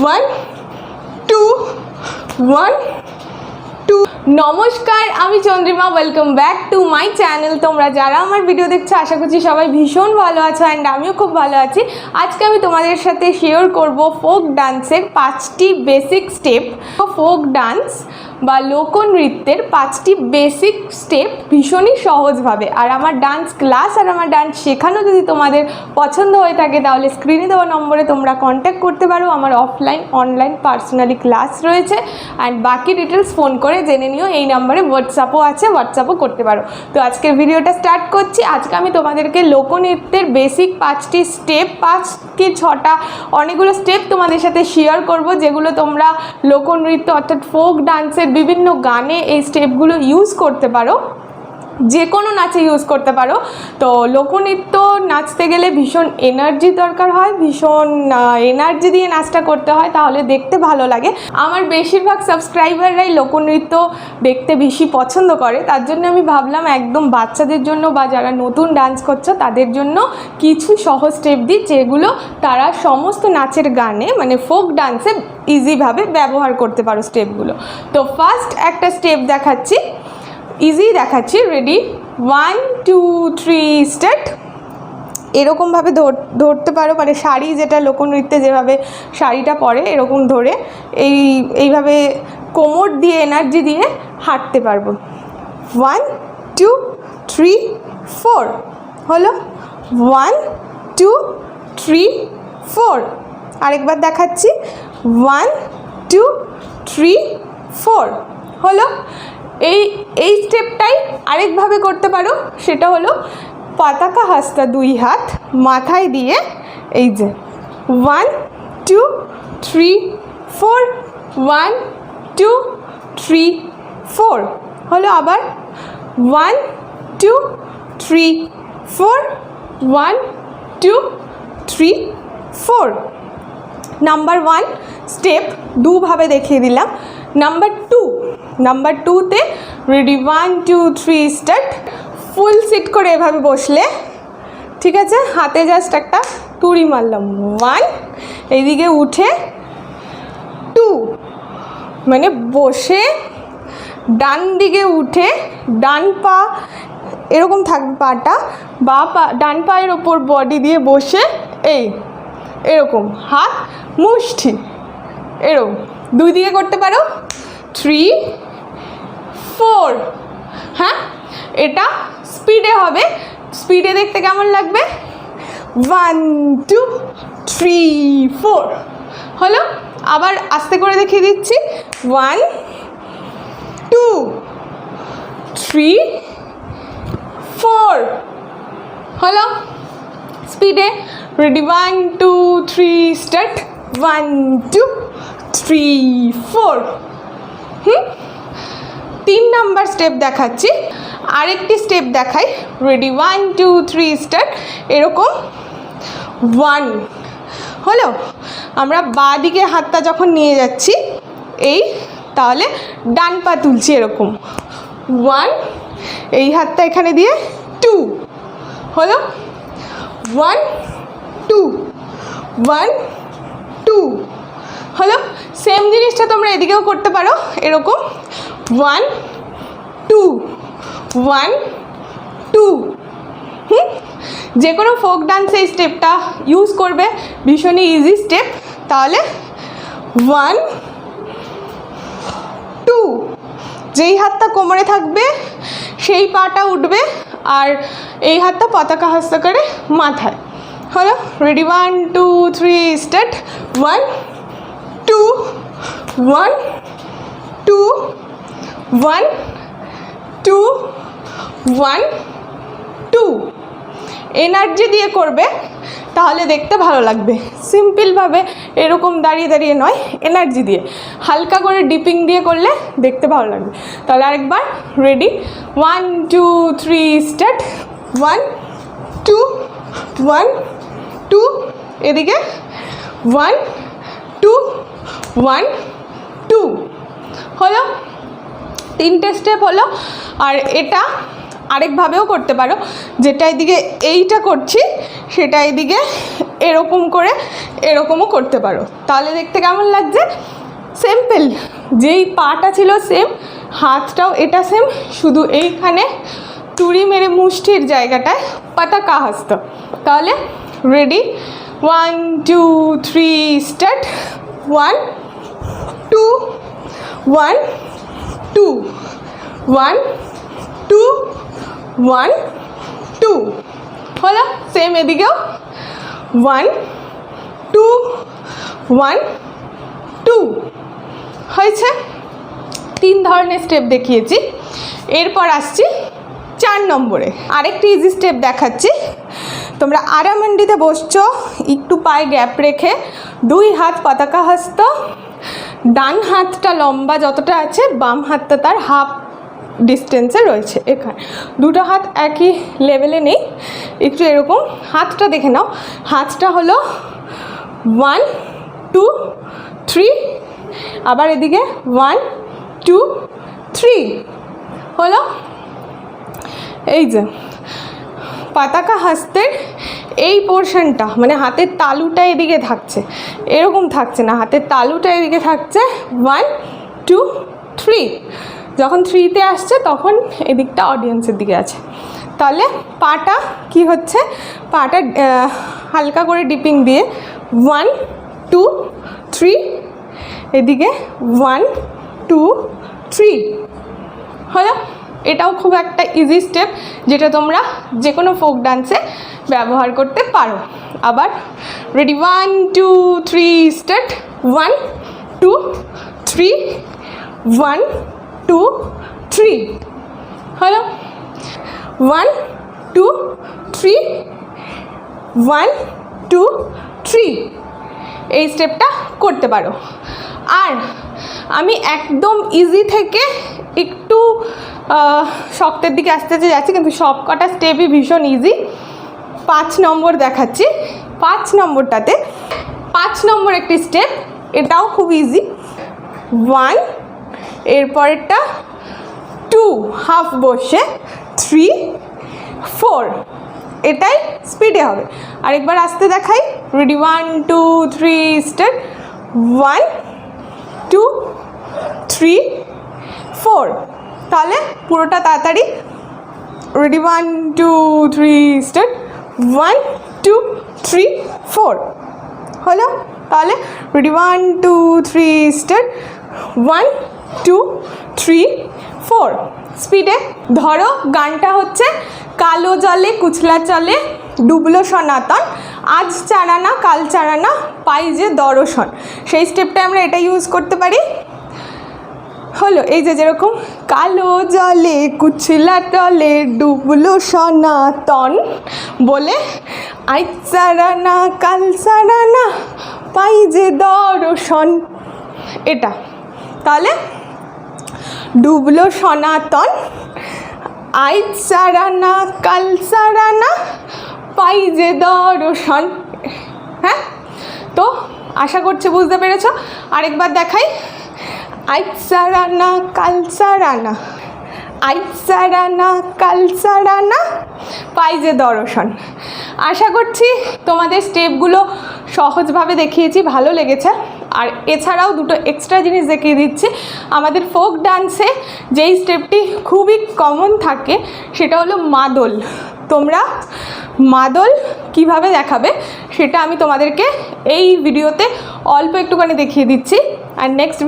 1 2 1 2। নমস্কার, আমি Chandrima. Welcome back to my channel. তোমরা যারা আমার ভিডিও দেখছো আশা করছি সবাই ভীষণ ভালো আছো, অ্যান্ড আমিও খুব ভালো আছি। আজকে আমি তোমাদের সাথে শেয়ার করব ফোক ডান্সের 5টি বেসিক স্টেপ। ফোক ডান্স বা লোকনৃত্যের 5টি বেসিক স্টেপ ভীষণই সহজভাবে। আর আমার ডান্স ক্লাস আর আমার ডান্স শেখানো যদি তোমাদের পছন্দ হয়ে থাকে তাহলে স্ক্রিনে দেওয়া নম্বরে তোমরা কন্ট্যাক্ট করতে পারো। আমার অফলাইন অনলাইন পার্সোনালি ক্লাস রয়েছে, অ্যান্ড বাকি ডিটেলস ফোন করে জেনে নিও। এই নাম্বারে হোয়াটসঅ্যাপও আছে, হোয়াটসঅ্যাপও করতে পারো। তো আজকের ভিডিওটা স্টার্ট করছি। আজকে আমি তোমাদেরকে লোকনৃত্যের বেসিক 5টি স্টেপ, 5 কি 6টা অনেকগুলো স্টেপ তোমাদের সাথে শেয়ার করব, যেগুলো তোমরা লোকনৃত্য অর্থাৎ ফোক ডান্সের বিভিন্ন গানে এই স্টেপগুলো ইউজ করতে পারো, যে কোনো নাচে ইউজ করতে পারো। তো লোকনৃত্য নাচতে গেলে ভীষণ এনার্জি দরকার হয়, ভীষণ এনার্জি দিয়ে নাচটা করতে হয়, তাহলে দেখতে ভালো লাগে। আমার বেশিরভাগ সাবস্ক্রাইবাররাই লোকনৃত্য দেখতে বেশি পছন্দ করে, তার জন্য আমি ভাবলাম একদম বাচ্চাদের জন্য বা যারা নতুন ডান্স করছো তাদের জন্য কিছু সহজ স্টেপ দিই, যেগুলো তারা সমস্ত নাচের গানে মানে ফোক ডান্সে ইজিভাবে ব্যবহার করতে পারো স্টেপগুলো। তো ফার্স্ট একটা স্টেপ দেখাচ্ছি, ইজি দেখাচ্ছি। Ready, 1 2 3 start. এরকমভাবে ধরতে পারো, মানে শাড়ি যেটা লোকনৃত্যে যেভাবে শাড়িটা পরে এরকম ধরে এইভাবে কোমর দিয়ে এনার্জি দিয়ে হাঁটতে পারবো। 1 2 3 4 হলো। 1 2 3 4। আরেকবার দেখাচ্ছি, 1 2 3 4 হলো। এই স্টেপটাই আরেকভাবে করতে পারো, সেটা হলো পতাকা হাস্তা 2 হাত মাথায় দিয়ে এই যে 1 2 3 4 1 2 3 4 হলো। আবার 1 2 3 4 1 2 3 4। নাম্বার 1 স্টেপ দুভাবে দেখিয়ে দিলাম। নাম্বার 2তে রেডি, 1 2 3 স্টার্ট। ফুল সিট করে এভাবে বসলে, ঠিক আছে, হাতে জাস্ট একটা তুড়ি মারলাম, 1, এইদিকে উঠে 2, মানে বসে ডান দিকে উঠে ডান পা এরকম থাকবে, পাটা বা ডান পায়ের ওপর বডি দিয়ে বসে এরকম হাত মুষ্টি এরকম 2 দিকে করতে পারো। 3 4। হ্যাঁ, এটা স্পিডে হবে। স্পিডে দেখতে কেমন লাগবে? 1 2 3 4 হলো। আবার আস্তে করে দেখিয়ে দিচ্ছি, 1 2 3 4 হলো। স্পিডে রেডি, 1 2 3 স্টার্ট। 1 2 3 4। 3 নাম্বার স্টেপ দেখাচ্ছি, আরেকটি স্টেপ দেখাই। Ready, 1 2 3 start. এরকম 1 হলো। আমরা বাঁ দিকে হাতটা যখন নিয়ে যাচ্ছি তাহলে ডান পা তুলছি এরকম 1, এই হাতটা এখানে দিয়ে 2 হলো। 1 2 1 2 হলো। সেম জিনিসটা তোমরা এদিকেও করতে পারো, এরকম 1 2 1 2। যে কোনো ফোক ডান্সে এই স্টেপটা ইউজ করবে, ভীষণই ইজি স্টেপ। তাহলে 1 2, যেই হাতটা কোমরে থাকবে সেই পাটা উঠবে, আর এই হাতটা পতাকা হস্ত করে মাথায় হলো। Ready, 1 2 3 start. 1 2 1 2 1 2 1 2। এনার্জি দিয়ে করবে, তাহলে দেখতে ভালো লাগবে। সিম্পলভাবে এরকম দাঁড়িয়ে দাঁড়িয়ে নয়, এনার্জি দিয়ে হালকা করে ডিপিং দিয়ে করলে দেখতে ভালো লাগবে। তাহলে আরেকবার, রেডি, 1 2 3 স্টার্ট। 1 2 1 2, এদিকে 1 2 1 2 হলো। 3টে স্টেপ হলো। আর এটা আরেকভাবেও করতে পারো, যেটা এদিকে এইটা করছি সেটা এদিকে এরকম করে এরকমও করতে পারো, তাহলে দেখতে কেমন লাগছে? সিম্পল। যেই পাটা ছিল সেম, হাতটাও এটা সেম, শুধু এইখানে টুরি মেরে মুষ্টির জায়গাটায় পাতাকা হস্ত। তাহলে রেডি, 1 2 3 স্টার্ট। 1 2 1 2 1 2 1 2 হলো। সেম এদিকেও 1 2 1 2 হয়েছে। 3 ধরনের স্টেপ দেখিয়েছি। এরপর আসছি 4 নম্বরে। আরেকটি ইজি স্টেপ দেখাচ্ছি। তোমরা আরামান্ডিতে বসছো, একটু পায়ে গ্যাপ রেখে 2 হাত পতাকা হস্ত, ডান হাতটা লম্বা যতটা আছে, বাম হাতটা তার হাফ ডিস্টেন্সে রয়েছে। এখানে দুটো হাত একই লেভেলে নেই, একটু এরকম হাতটা দেখে নাও। হাতটা হলো 1 2 3, আবার এদিকে 1 2 3 হলো। এই যে পতাকা হস্তের এই পোর্শনটা, মানে হাতের তালুটা এদিকে থাকছে, এরকম থাকছে না, হাতের তালুটা এদিকে থাকছে 1 2 3। যখন 3তে আসছে তখন এদিকটা অডিয়েন্সের দিকে আছে। তাহলে পাটা কি হচ্ছে, পাটা হালকা করে ডিপিং দিয়ে 1 2 3, এদিকে 1 2 3 হলো। এটাও খুব একটা ইজি স্টেপ, যেটা তোমরা যে কোনো ফোক ডান্সে ব্যবহার করতে পারো। আবার রেডি, 1 2 3 স্টার্ট। 1 2 3 1 2 3 হলো। 1 2 3 1 2 3 এই স্টেপটা করতে পারো। আর আমি একদম ইজি থেকে একটু শক্তের দিকে আস্তে আস্তে যাচ্ছি, কিন্তু সব কটা স্টেপই ভীষণ ইজি। 5 নম্বর দেখাচ্ছি। 5 নম্বরটাতে 5 নম্বর একটি স্টেপ, এটাও খুব ইজি। 1, এরপরেরটা 2 হাফ বসে, 3 4, এটাই স্পিডে হবে। আরেকবার আসতে দেখাই। Ready, 1 2 3 start. 1 2 3 4। তাহলে পুরোটা তাড়াতাড়ি। Ready, 1 2 3 start. 1 2 3 4 হলো। তাহলে রেডি, 1 2 3 স্টার্ট। 1 2 3 4 স্পিডে। ধরো গানটা হচ্ছে কালো জলে কুচলা চলে, ডুবলো সনাতন, আজ চারানা কাল চারানা, পাই যে দর্শন। সেই স্টেপটা আমরা এটা ইউজ করতে পারি। হলো এই যে যেরকম কালো জলে কুচলা টলে ডুবলো সনাতন বলে, আজ চারানা কাল চারানা, পাই যে দর্শন, এটা। তাহলে ডুবলো সনাতন, আজ সারানা কাল সারানা, পাই যে দর্শন। হ্যাঁ, তো আশা করছি বুঝতে পেরেছ। আরেকবার দেখাই। আজ সারানা কাল সারানা, আজ সারানা কাল সারানা, পাই যে দর্শন। আশা করছি তোমাদের স্টেপগুলো সহজভাবে দেখিয়েছি, ভালো লেগেছে। আর এছাড়াও দুটো এক্সট্রা জিনিস দেখিয়ে দিচ্ছি। আমাদের ফোক ডান্সে যেই স্টেপটি খুবই কমন থাকে সেটা হলো মাদল। তোমরা মাদল কিভাবে দেখাবে সেটা আমি তোমাদেরকে এই ভিডিওতে অল্প একটুখানি দেখিয়ে দিচ্ছি। আর নেক্সট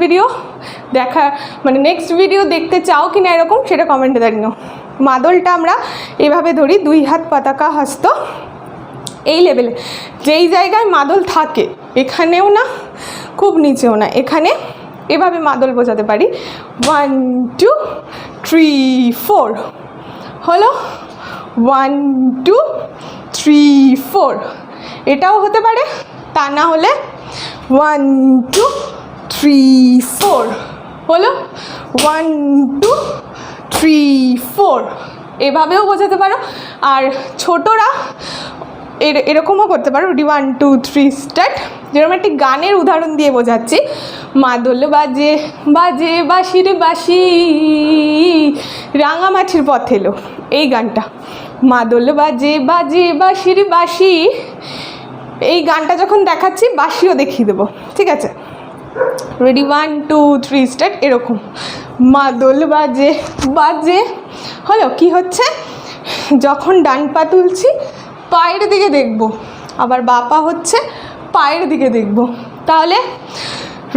ভিডিও দেখতে চাও কি না এরকম, সেটা কমেন্টে জানিও। মাদলটা আমরা এভাবে ধরি, 2 হাত পতাকা হস্ত, এই লেভেলে যেই জায়গায় মাদল থাকে, এখানেও না খুব নিচেও না, এখানে এভাবে মাদল বোঝাতে পারি। 1 2 3 4 হলো। 1 2 3 4 এটাও হতে পারে, তা না হলে 1 2 3 4 হলো। 1 2 3 4 এভাবেও বোঝাতে পারো। আর ছোটরা এরকমও করতে পারো। 1 2 3 স্টার্ট। যেরকম একটি গানের উদাহরণ দিয়ে বোঝাচ্ছি। মাদল বাজে বাজে বাঁশির বাঁশি, রাঙামাছির পথ এলো, এই গানটা। মাদল বাজে বাজে বাঁশির বাঁশি, এই গানটা যখন দেখাচ্ছি বাঁশিও দেখিয়ে দেবো, ঠিক আছে? Ready, 1 2 3 start. এরকম মাদল বাজে বাজে হলো। কি হচ্ছে, যখন ডান পা তুলছি পায়ের দিকে দেখব, আবার বা পা হচ্ছে পায়ের দিকে দেখব। তাহলে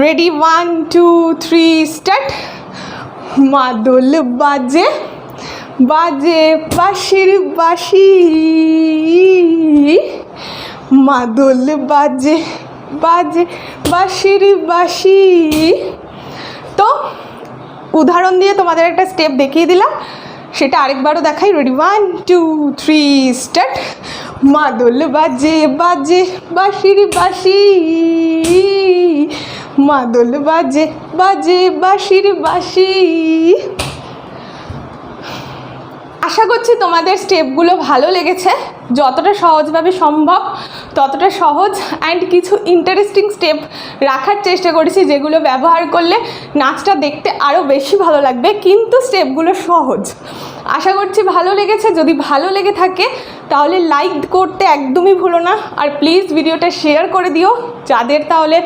রেডি, 1 2 3 স্টার্ট। মাদল বাজে বাজে বাঁশির বাঁশি, মাদল বাজে বাজে বাঁশির বাঁশি। তো উদাহরণ দিয়ে তোমাদের একটা স্টেপ দেখিয়ে দিলাম, সেটা আরেকবারও দেখাই। Ready, 1 2 3 start. মাদল বাজে বাজে বাঁশির বাঁশি, মাদল বাজে বাজে বাঁশির বাঁশি। আশা করছি তোমাদের স্টেপগুলো ভালো লেগেছে। যতটা সহজভাবে সম্ভব ততটা সহজ অ্যান্ড কিছু ইন্টারেস্টিং স্টেপ রাখার চেষ্টা করেছি, যেগুলো ব্যবহার করলে নাচটা দেখতে আরও বেশি ভালো লাগবে, কিন্তু স্টেপগুলো সহজ। আশা করছি ভালো লেগেছে। যদি ভালো লেগে থাকে তাহলে লাইক করতে একদমই ভুলো না, আর প্লিজ ভিডিওটা শেয়ার করে দিও। যাদের তাহলে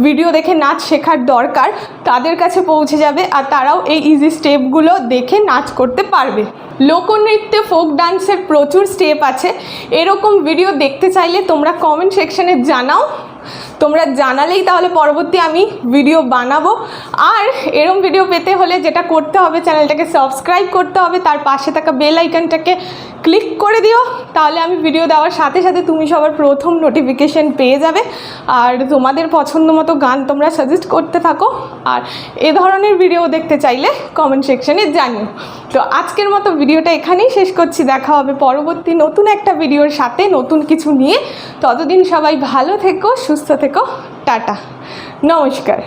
ভিডিও দেখে নাচ শেখার দরকার তাদের কাছে পৌঁছে যাবে, আর তারাও এই ইজি স্টেপগুলো দেখে নাচ করতে পারবে। লোকনৃত্যে, ফোক ডান্সের প্রচুর স্টেপ আছে। এরকম ভিডিও দেখতে চাইলে তোমরা কমেন্ট সেকশানে জানাও। তোমরা জানালেই তাহলে পরবর্তী আমি ভিডিও বানাবো। আর এরকম ভিডিও পেতে হলে যেটা করতে হবে, চ্যানেলটাকে সাবস্ক্রাইব করতে হবে, তার পাশে থাকা বেল আইকনটাকে ক্লিক করে দিও। তাহলে আমি ভিডিও দেওয়ার সাথে সাথে তুমি সবার প্রথম নোটিফিকেশন পেয়ে যাবে। আর তোমাদের পছন্দ মতো গান তোমরা সাজেস্ট করতে থাকো। আর এ ধরনের ভিডিও দেখতে চাইলে কমেন্ট সেকশানে জানিও। তো আজকের মতো ভিডিওটা এখানেই শেষ করছি। দেখা হবে পরবর্তী নতুন একটা ভিডিওর সাথে, নতুন কিছু নিয়ে। ততদিন সবাই ভালো থেকো, সুস্থ থেকো। টাটা, নমস্কার।